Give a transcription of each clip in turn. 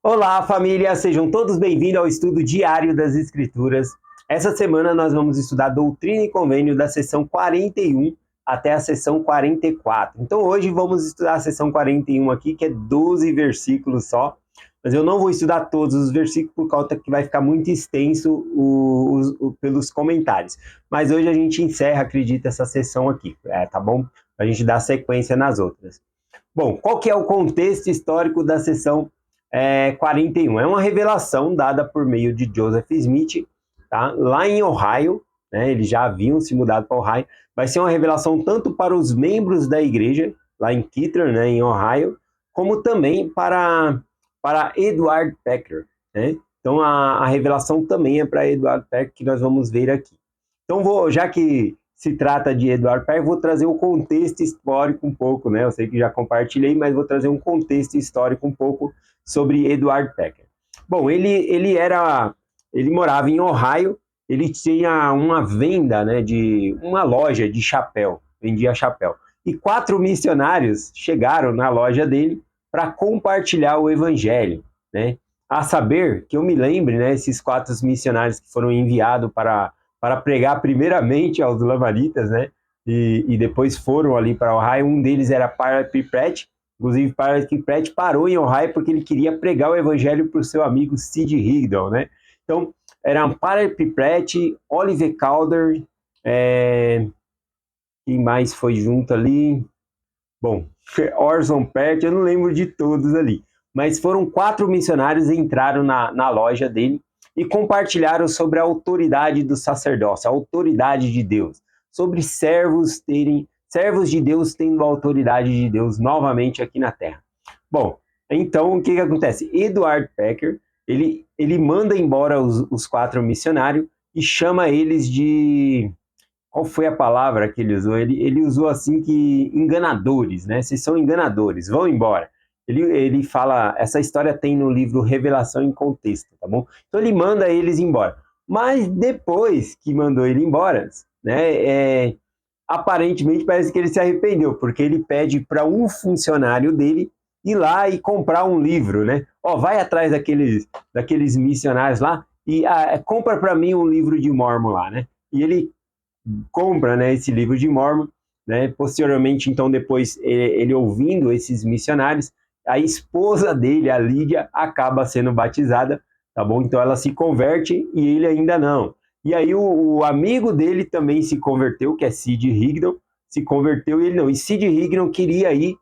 Olá, família! Sejam todos bem-vindos ao estudo diário das Escrituras. Essa semana nós vamos estudar Doutrina e Convênio da seção 41 até a seção 44. Então hoje vamos estudar a seção 41 aqui, que é 12 versículos só. Mas eu não vou estudar todos os versículos por causa que vai ficar muito extenso pelos comentários. Mas hoje a gente encerra, acredito, essa seção aqui, tá bom? A gente dá sequência nas outras. Bom, qual que é o contexto histórico da seção 41? É uma revelação dada por meio de Joseph Smith, tá? Lá em Ohio, né? Eles já haviam se mudado para Ohio. Vai ser uma revelação tanto para os membros da igreja, lá em Kettler, né, em Ohio, como também para Edward Packer, né? Então a revelação também é para Edward Packer, que nós vamos ver aqui. Então, já que se trata de Edward Packer, vou trazer o contexto histórico um pouco, né? Eu sei que já compartilhei, mas vou trazer um contexto histórico um pouco sobre Edward Packer. Bom, ele morava em Ohio, ele tinha uma venda, né, de uma loja de chapéu, vendia chapéu. E 4 missionários chegaram na loja dele para compartilhar o evangelho, né? A saber, que eu me lembre, né, esses 4 missionários que foram enviados para pregar primeiramente aos lamanitas, né? E depois foram ali para Ohio. Um deles era Parley Pratt. Inclusive, Parley Pratt parou em Ohio porque ele queria pregar o evangelho para o seu amigo Sid Higdon, né? Então, eram Parley Pratt, Oliver Calder, quem mais foi junto ali? Bom, Orson Pratt, eu não lembro de todos ali. Mas foram 4 missionários que entraram na loja dele e compartilharam sobre a autoridade do sacerdócio, a autoridade de Deus, sobre servos de Deus tendo a autoridade de Deus novamente aqui na Terra. Bom, então o que acontece? Edward Packer, ele manda embora os 4 missionários e chama eles de... Qual foi a palavra que ele usou? Ele usou assim que enganadores, né? Vocês são enganadores, vão embora. Ele fala, essa história tem no livro Revelação em Contexto, tá bom? Então ele manda eles embora. Mas depois que mandou ele embora, né, aparentemente parece que ele se arrependeu, porque ele pede para um funcionário dele ir lá e comprar um livro, né? Ó, vai atrás daqueles missionários lá e compra para mim um livro de Mormon lá, né? E ele compra, né, esse livro de Mormon, né? Posteriormente, então, depois ele ouvindo esses missionários, a esposa dele, a Lídia, acaba sendo batizada, tá bom? Então ela se converte e ele ainda não. E aí o amigo dele também se converteu, que é Sid Higdon, se converteu e ele não. E Sid Higdon queria ir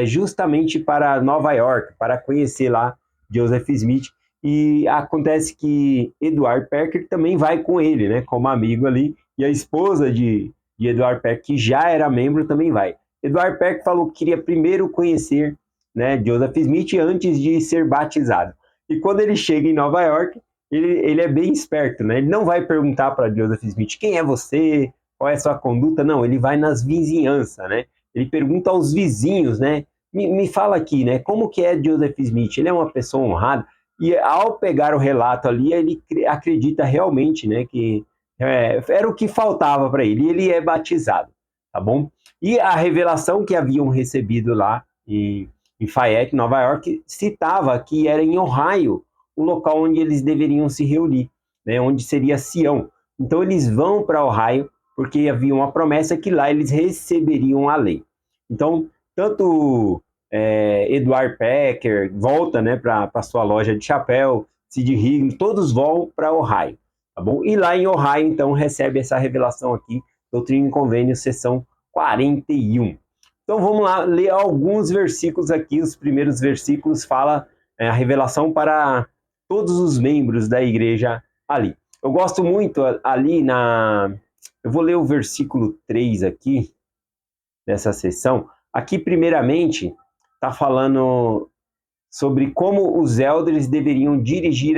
justamente para Nova York, para conhecer lá Joseph Smith. E acontece que Edward Packer também vai com ele, né, como amigo ali, e a esposa de Edward Peck, que já era membro, também vai. Edward Peck falou que queria primeiro conhecer, né, Joseph Smith antes de ser batizado. E quando ele chega em Nova York, ele é bem esperto, né? Ele não vai perguntar para Joseph Smith quem é você, qual é a sua conduta, não. Ele vai nas vizinhanças, né? Ele pergunta aos vizinhos, né? Me fala aqui, né? Como que é Joseph Smith? Ele é uma pessoa honrada? E ao pegar o relato ali, ele acredita realmente, né, que era o que faltava para ele. E ele é batizado, tá bom? E a revelação que haviam recebido lá em Fayette, Nova York, citava que era em Ohio o local onde eles deveriam se reunir, né? Onde seria Sião. Então eles vão para Ohio porque havia uma promessa que lá eles receberiam a lei. Então, tanto Edward Packer volta, né, para sua loja de chapéu, Sid Higdon, todos vão para Ohio. Tá bom? E lá em Ohio, então, recebe essa revelação aqui, Doutrina e Convênio, seção 41. Então vamos lá ler alguns versículos aqui. Os primeiros versículos falam a revelação para todos os membros da igreja ali. Eu gosto muito ali eu vou ler o versículo 3 aqui, nessa seção. Aqui, primeiramente, está falando sobre como os elders deveriam dirigir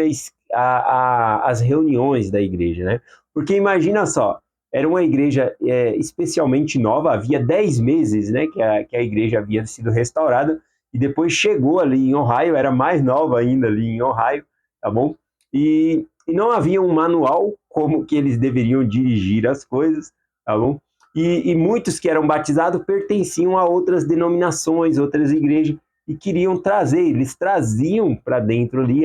as reuniões da igreja, né? Porque imagina só, era uma igreja especialmente nova, havia 10 meses, né, que a igreja havia sido restaurada, e depois chegou ali em Ohio, era mais nova ainda ali em Ohio, tá bom? E não havia um manual como que eles deveriam dirigir as coisas, tá bom? E muitos que eram batizados pertenciam a outras denominações, outras igrejas, e queriam trazer, eles traziam para dentro ali,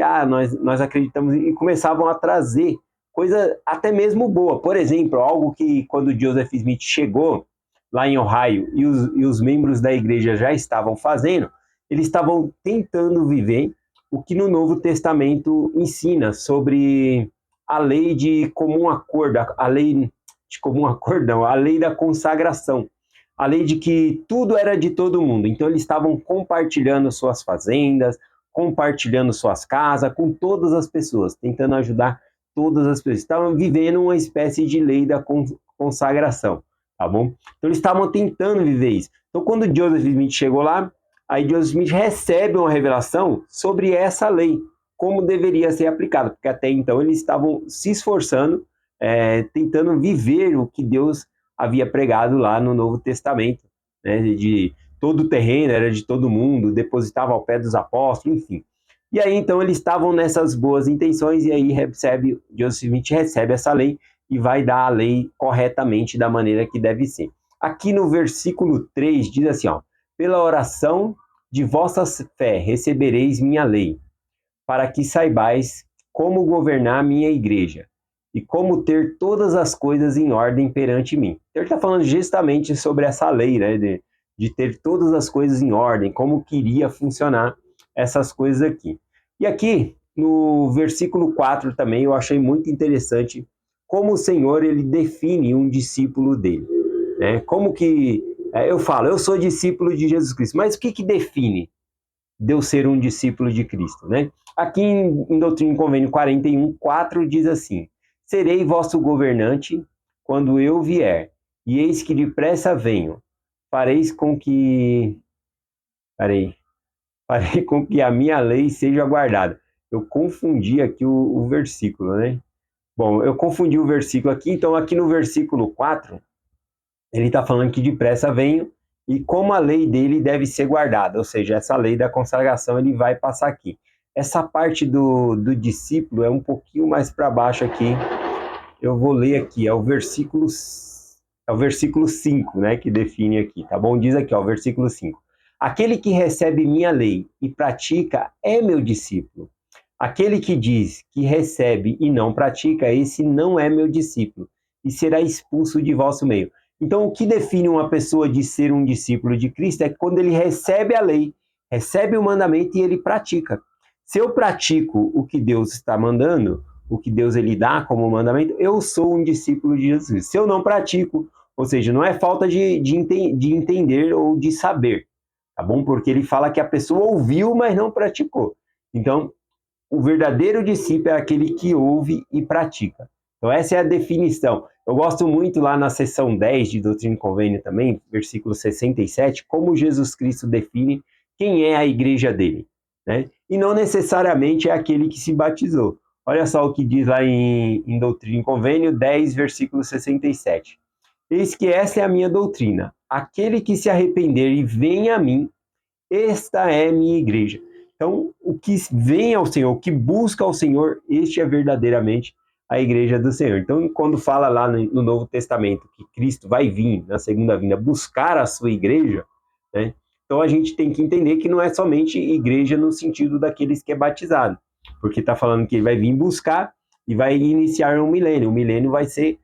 nós acreditamos, e começavam a trazer coisa até mesmo boa. Por exemplo, algo que quando Joseph Smith chegou lá em Ohio e os membros da igreja já estavam fazendo, eles estavam tentando viver o que no Novo Testamento ensina sobre a lei de comum acordo, a lei de comum acordo, não, a lei da consagração, a lei de que tudo era de todo mundo. Então eles estavam compartilhando suas fazendas, compartilhando suas casas com todas as pessoas, tentando ajudar todas as pessoas. Estavam vivendo uma espécie de lei da consagração, tá bom? Então eles estavam tentando viver isso. Então quando Joseph Smith chegou lá, aí Joseph Smith recebe uma revelação sobre essa lei, como deveria ser aplicada, porque até então eles estavam se esforçando, tentando viver o que Deus havia pregado lá no Novo Testamento, né, de todo o terreno era de todo mundo, depositava ao pé dos apóstolos, enfim. E aí então eles estavam nessas boas intenções e aí Joseph Smith recebe essa lei e vai dar a lei corretamente da maneira que deve ser. Aqui no versículo 3 diz assim, ó: pela oração de vossa fé recebereis minha lei, para que saibais como governar a minha igreja e como ter todas as coisas em ordem perante mim. Então, ele está falando justamente sobre essa lei, né, de ter todas as coisas em ordem, como queria funcionar essas coisas aqui. E aqui, no versículo 4 também, eu achei muito interessante como o Senhor ele define um discípulo dele. Né? Como que eu falo, eu sou discípulo de Jesus Cristo, mas o que define de eu ser um discípulo de Cristo? Né? Aqui em Doutrina e Convênio 41:4 diz assim: serei vosso governante quando eu vier, e eis que depressa venho, farei com que a minha lei seja guardada. Eu confundi aqui o versículo, né? Bom, eu confundi o versículo aqui, então aqui no versículo 4, ele está falando que depressa venho e como a lei dele deve ser guardada, ou seja, essa lei da consagração ele vai passar aqui. Essa parte do discípulo é um pouquinho mais para baixo aqui, eu vou ler aqui, é o versículo 5, né, que define aqui, tá bom? Diz aqui, ó, o versículo 5. Aquele que recebe minha lei e pratica é meu discípulo. Aquele que diz que recebe e não pratica, esse não é meu discípulo, e será expulso de vosso meio. Então, o que define uma pessoa de ser um discípulo de Cristo é quando ele recebe a lei, recebe o mandamento e ele pratica. Se eu pratico o que Deus está mandando, o que Deus ele dá como mandamento, eu sou um discípulo de Jesus. Se eu não pratico, ou seja, não é falta de entender ou de saber, tá bom? Porque ele fala que a pessoa ouviu, mas não praticou. Então, o verdadeiro discípulo é aquele que ouve e pratica. Então, essa é a definição. Eu gosto muito lá na seção 10 de Doutrina e Convênio também, versículo 67, como Jesus Cristo define quem é a igreja dele, né? E não necessariamente é aquele que se batizou. Olha só o que diz lá em Doutrina e Convênio 10, versículo 67. Eis que essa é a minha doutrina. Aquele que se arrepender e venha a mim, esta é minha igreja. Então, o que vem ao Senhor, o que busca ao Senhor, este é verdadeiramente a igreja do Senhor. Então, quando fala lá no Novo Testamento que Cristo vai vir na segunda vinda buscar a sua igreja, né? Então a gente tem que entender que não é somente igreja no sentido daqueles que é batizado, porque está falando que ele vai vir buscar e vai iniciar um milênio. O milênio vai ser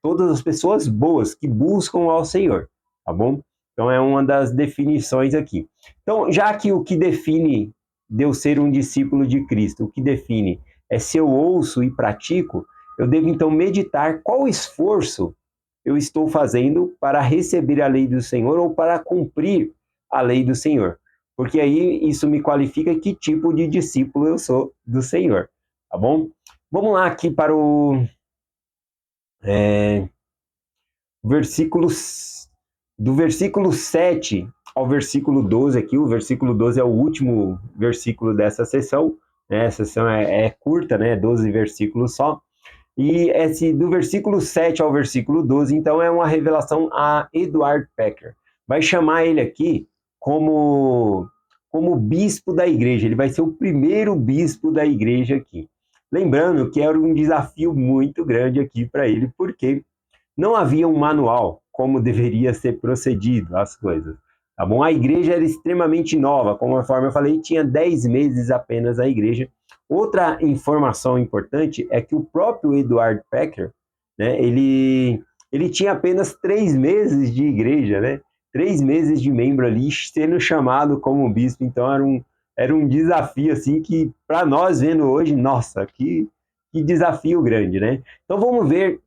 todas as pessoas boas que buscam ao Senhor, tá bom? Então é uma das definições aqui. Então, já que o que define de eu ser um discípulo de Cristo, o que define é se eu ouço e pratico, eu devo então meditar qual esforço eu estou fazendo para receber a lei do Senhor ou para cumprir a lei do Senhor. Porque aí isso me qualifica que tipo de discípulo eu sou do Senhor, tá bom? Vamos lá aqui para o do versículo 7 ao versículo 12 aqui. O versículo 12 é o último versículo dessa sessão, né? A sessão é curta, né? 12 versículos só. E do versículo 7 ao versículo 12, então, é uma revelação a Edward Packer. Vai chamar ele aqui como bispo da igreja. Ele vai ser o primeiro bispo da igreja aqui. Lembrando que era um desafio muito grande aqui para ele, porque não havia um manual como deveria ser procedido as coisas. tá bom? A igreja era extremamente nova, conforme eu falei, tinha 10 meses apenas a igreja. Outra informação importante é que o próprio Edward Packer, né, ele tinha apenas 3 meses de igreja, né? 3 meses de membro ali, sendo chamado como bispo, então era um desafio, assim, que para nós vendo hoje, nossa, que desafio grande, né? Então vamos ver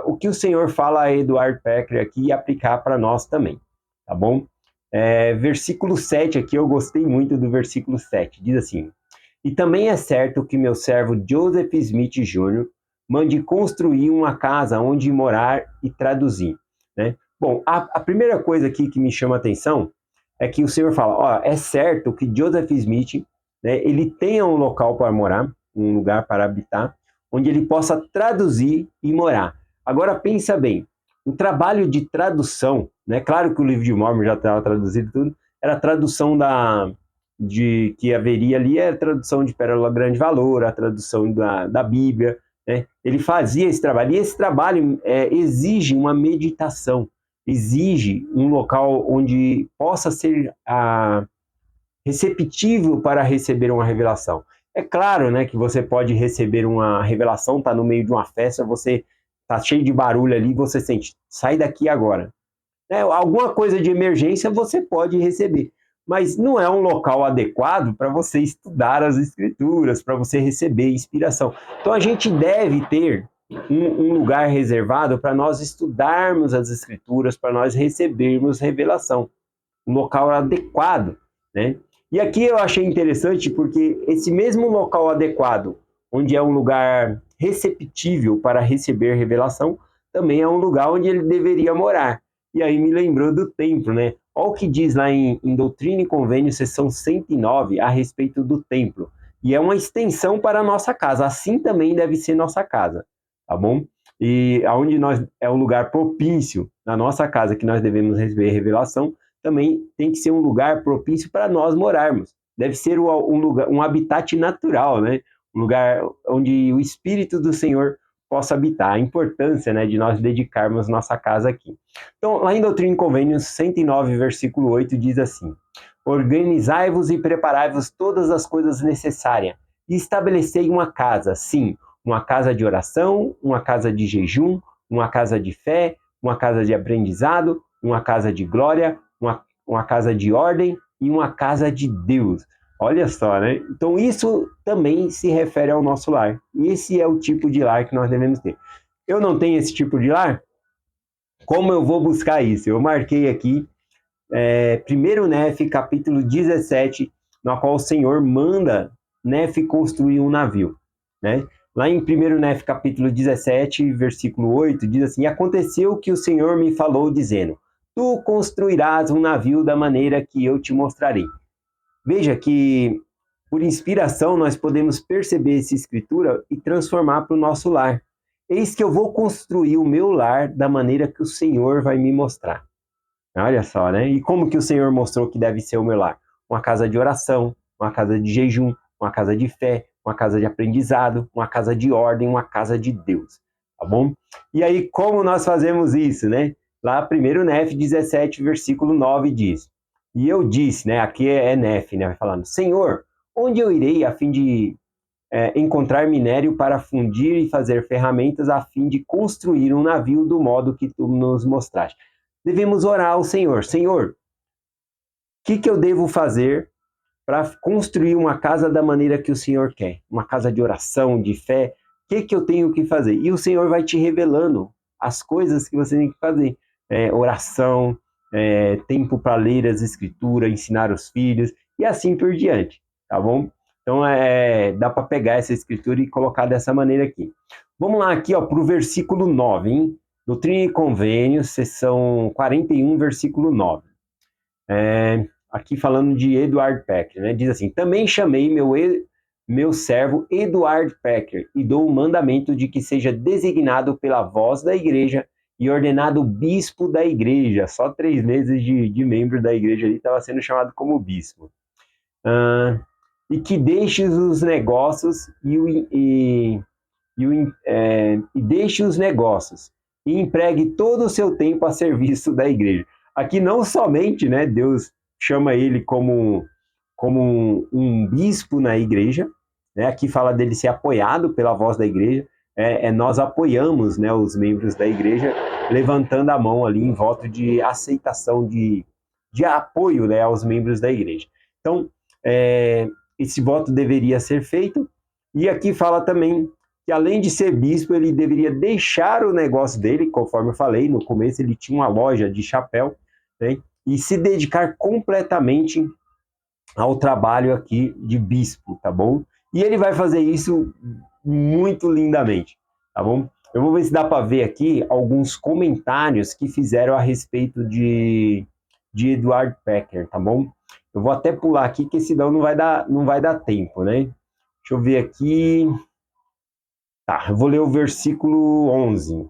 o que o Senhor fala a Edward Packer aqui e aplicar para nós também, tá bom? Versículo 7 aqui, eu gostei muito do versículo 7, diz assim: E também é certo que meu servo Joseph Smith Jr. mande construir uma casa onde morar e traduzir, né? Bom, a primeira coisa aqui que me chama a atenção é que o Senhor fala, ó, é certo que Joseph Smith, né, ele tenha um local para morar, um lugar para habitar, onde ele possa traduzir e morar. Agora pensa bem, o trabalho de tradução, né? Claro que o livro de Mormon já estava traduzido tudo, era a tradução de que haveria ali a tradução de Pérola Grande Valor, a tradução da Bíblia, né? Ele fazia esse trabalho, e esse trabalho exige uma meditação, exige um local onde possa ser receptível para receber uma revelação. É claro, né, que você pode receber uma revelação, tá no meio de uma festa, você tá cheio de barulho ali, você sente, sai daqui agora. Alguma coisa de emergência você pode receber, mas não é um local adequado para você estudar as escrituras, para você receber inspiração. Então a gente deve ter um lugar reservado para nós estudarmos as escrituras, para nós recebermos revelação, um local adequado, né? E aqui eu achei interessante porque esse mesmo local adequado, onde é um lugar receptível para receber revelação, também é um lugar onde ele deveria morar. E aí me lembrou do templo, né? Olha o que diz lá em Doutrina e Convênio, seção 109, a respeito do templo. E é uma extensão para a nossa casa. Assim também deve ser nossa casa, tá bom? E aonde nós é um lugar propício na nossa casa que nós devemos receber revelação, também tem que ser um lugar propício para nós morarmos. Deve ser um lugar, um habitat natural, né? Um lugar onde o Espírito do Senhor possa habitar. A importância, né, de nós dedicarmos nossa casa aqui. Então, lá em Doutrina e Convênios 109, versículo 8, diz assim: Organizai-vos e preparai-vos todas as coisas necessárias, e estabelecei uma casa, sim, uma casa de oração, uma casa de jejum, uma casa de fé, uma casa de aprendizado, uma casa de glória, uma casa de ordem e uma casa de Deus. Olha só, né? Então isso também se refere ao nosso lar. Esse é o tipo de lar que nós devemos ter. Eu não tenho esse tipo de lar? Como eu vou buscar isso? Eu marquei aqui, 1 Nef, capítulo 17, na qual o Senhor manda Nef construir um navio, né? Lá em 1 Nef, capítulo 17, versículo 8, diz assim: E aconteceu que o Senhor me falou, dizendo: Tu construirás um navio da maneira que eu te mostrarei. Veja que, por inspiração, nós podemos perceber essa escritura e transformar para o nosso lar. Eis que eu vou construir o meu lar da maneira que o Senhor vai me mostrar. Olha só, né? E como que o Senhor mostrou que deve ser o meu lar? Uma casa de oração, uma casa de jejum, uma casa de fé, uma casa de aprendizado, uma casa de ordem, uma casa de Deus, tá bom? E aí, como nós fazemos isso, né? Lá, 1 Nef 17, versículo 9 diz: E eu disse, né? Aqui é Nef, né? Falando: Senhor, onde eu irei a fim de encontrar minério para fundir e fazer ferramentas a fim de construir um navio do modo que tu nos mostraste? Devemos orar ao Senhor. Senhor, o que eu devo fazer para construir uma casa da maneira que o Senhor quer? Uma casa de oração, de fé. O que eu tenho que fazer? E o Senhor vai te revelando as coisas que você tem que fazer. Oração, tempo para ler as escrituras, ensinar os filhos e assim por diante, tá bom? Então, dá para pegar essa escritura e colocar dessa maneira aqui. Vamos lá aqui para o versículo 9, hein? Doutrina e Convênios, seção 41, versículo 9. Aqui falando de Edward Packer, né? Diz assim: Também chamei meu servo Edward Packer e dou o mandamento de que seja designado pela voz da igreja e ordenado bispo da igreja. Só 3 meses de membro da igreja ali estava sendo chamado como bispo. E que deixe os negócios e deixe os negócios e empregue todo o seu tempo a serviço da igreja. aqui não somente, né, Deus chama ele como um bispo na igreja, né, aqui fala dele ser apoiado pela voz da igreja, nós apoiamos, né, os membros da igreja, levantando a mão ali em voto de aceitação, de apoio, né, aos membros da igreja. Então, esse voto deveria ser feito, e aqui fala também que além de ser bispo, ele deveria deixar o negócio dele, conforme eu falei, no começo ele tinha uma loja de chapéu, né, e se dedicar completamente ao trabalho aqui de bispo, tá bom? E ele vai fazer isso muito lindamente, tá bom? Eu vou ver se dá para ver aqui alguns comentários que fizeram a respeito de Edward Packer, tá bom? Eu vou até pular aqui, que senão não vai dar tempo, né? Deixa eu ver aqui. Tá, eu vou ler o versículo 11. Deixa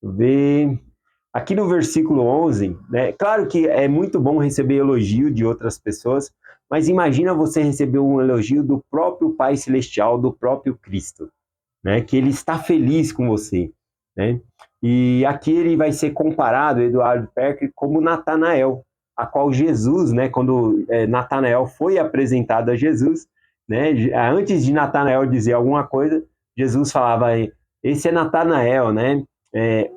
eu ver. Aqui no versículo 11, né? Claro que é muito bom receber elogio de outras pessoas, mas imagina você receber um elogio do próprio Pai Celestial, do próprio Cristo, né? Que ele está feliz com você, né? E aqui ele vai ser comparado, Eduardo Perker, como Natanael, a qual Jesus, né? Quando Natanael foi apresentado a Jesus, né? Antes de Natanael dizer alguma coisa, Jesus falava: esse é Natanael, né?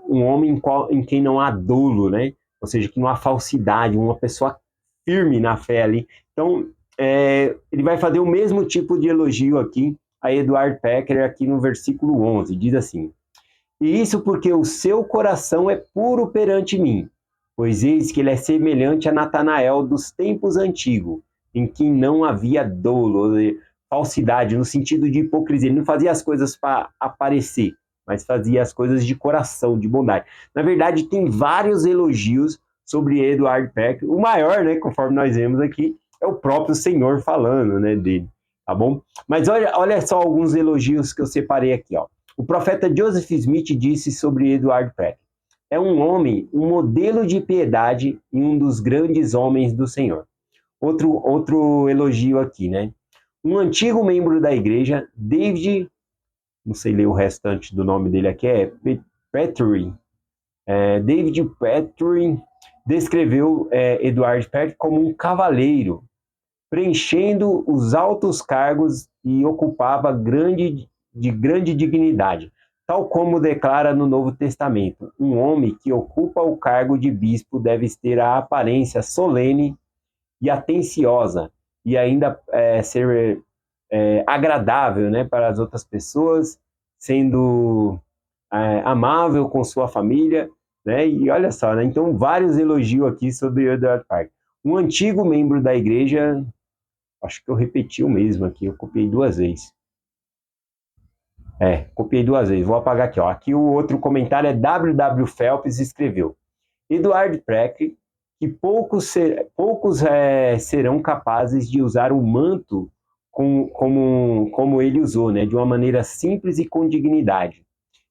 Um homem em quem não há dolo, né? Ou seja, que não há falsidade, uma pessoa firme na fé ali. Então, ele vai fazer o mesmo tipo de elogio aqui a Eduard Pecker aqui no versículo 11, diz assim: e isso porque o seu coração é puro perante mim, pois eis que ele é semelhante a Natanael dos tempos antigos, em que não havia dolo, falsidade, no sentido de hipocrisia. Ele não fazia as coisas para aparecer, mas fazia as coisas de coração, de bondade. Na verdade, tem vários elogios sobre Edward Peck. O maior, né, conforme nós vemos aqui, é o próprio Senhor falando, né, dele, tá bom? Mas olha só alguns elogios que eu separei aqui, ó. O profeta Joseph Smith disse sobre Edward Peck: é um homem, um modelo de piedade e um dos grandes homens do Senhor. Outro elogio aqui, né? Um antigo membro da igreja, David, não sei ler o restante do nome dele aqui, Petrie. David Petrie descreveu Edward Peck como um cavaleiro, preenchendo os altos cargos e ocupava de grande dignidade, tal como declara no Novo Testamento. Um homem que ocupa o cargo de bispo deve ter a aparência solene e atenciosa, e ainda ser agradável, né, para as outras pessoas, sendo amável com sua família, né? E olha só, né? Então vários elogios aqui sobre Edward Park. Um antigo membro da igreja, acho que eu repeti o mesmo aqui, eu copiei duas vezes. Copiei duas vezes, vou apagar aqui, ó. Aqui o outro comentário é W.W. Phelps escreveu: Edward Peck, que poucos serão capazes de usar o manto como ele usou, né? De uma maneira simples e com dignidade.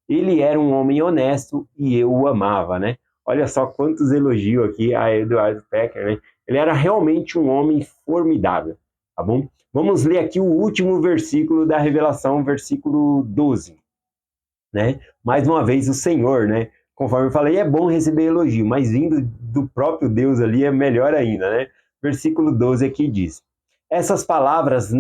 Ele era um homem honesto e eu o amava, né? Olha só quantos elogios aqui a Edward Pecker, né? Ele era realmente um homem formidável, tá bom? Vamos ler aqui o último versículo da Revelação, versículo 12, né? Mais uma vez o Senhor, né? Conforme eu falei, é bom receber elogio, mas vindo do próprio Deus ali é melhor ainda, né? Versículo 12 aqui diz: essas palavras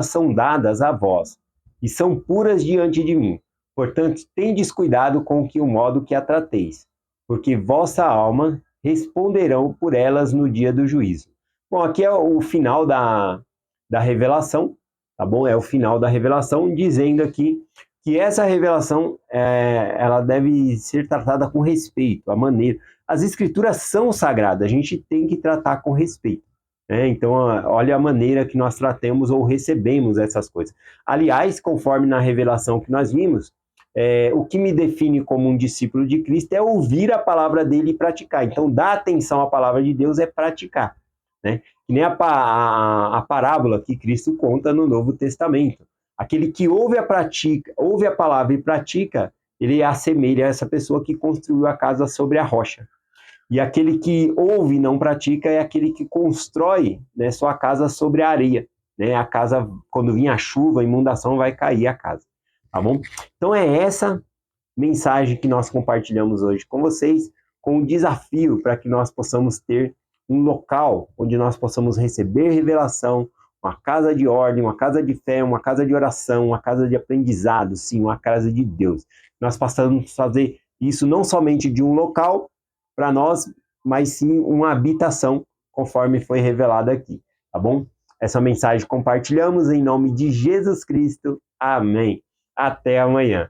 são dadas a vós, e são puras diante de mim. Portanto, tendes cuidado com o modo que a trateis, porque vossa alma responderão por elas no dia do juízo. Bom, aqui é o final da revelação, tá bom? É o final da revelação, dizendo aqui que essa revelação ela deve ser tratada com respeito, a maneira. As escrituras são sagradas, a gente tem que tratar com respeito. Então, olha a maneira que nós tratamos ou recebemos essas coisas. Aliás, conforme na revelação que nós vimos, o que me define como um discípulo de Cristo é ouvir a palavra dele e praticar. Então, dar atenção à palavra de Deus é praticar, né? Que nem a parábola que Cristo conta no Novo Testamento. Aquele que ouve a palavra e pratica, ele assemelha a essa pessoa que construiu a casa sobre a rocha. E aquele que ouve e não pratica é aquele que constrói, né, sua casa sobre a areia. Né? A casa, quando vir a chuva, a inundação, vai cair a casa. Tá bom? Então é essa mensagem que nós compartilhamos hoje com vocês. com o desafio para que nós possamos ter um local onde nós possamos receber revelação, uma casa de ordem, uma casa de fé, uma casa de oração, uma casa de aprendizado, sim, uma casa de Deus. Nós passamos a fazer isso não somente de um local para nós, mas sim uma habitação, conforme foi revelado aqui, tá bom? Essa mensagem compartilhamos em nome de Jesus Cristo. Amém. Até amanhã.